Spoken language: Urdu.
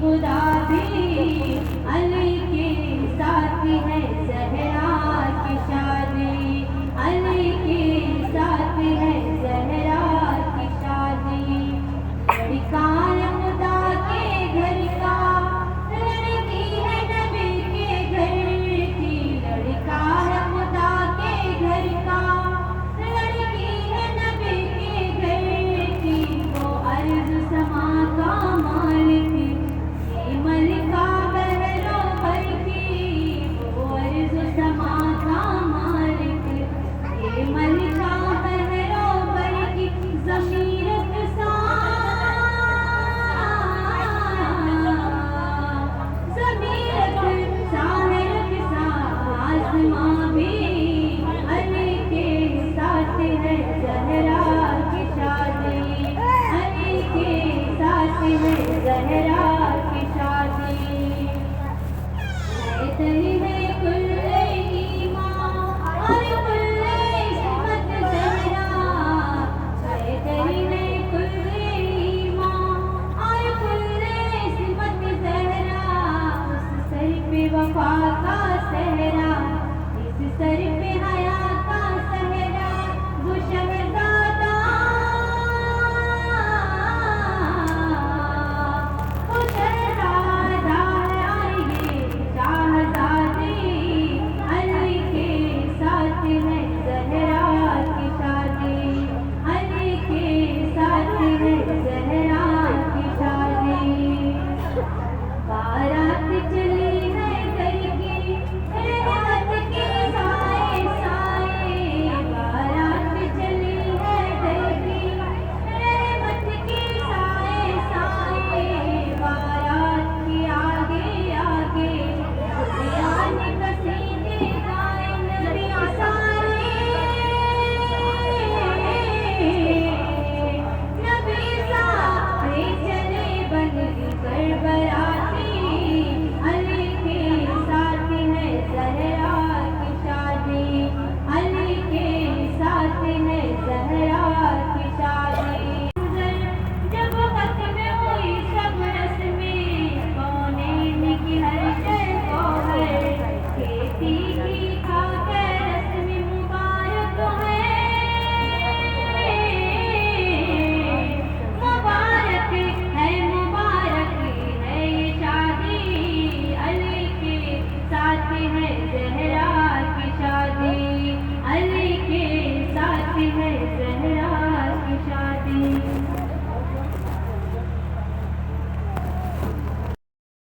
خدا بھی علی کے ساتھ ہے زہرا کی شادی، علی کے ساتھ ہے زہرا کی شادی۔ لڑکا ہے خدا کے گھر کا، لڑکی ہے نبی کے گھر کی، لڑکا ہے خدا کے گھر کا، لڑکی ہے نبی کے گھر کی، وہ عرض سما کا مالک، یہ ملکہ بحر و بر کی، وہ عرض سما کا مالک، یہ ملکہ بحر و بر کی، ضمیر آسماں بھی علی کے ساتھ ہے زہرا کی شادی، علی کے ساتھ ہے زہرا کی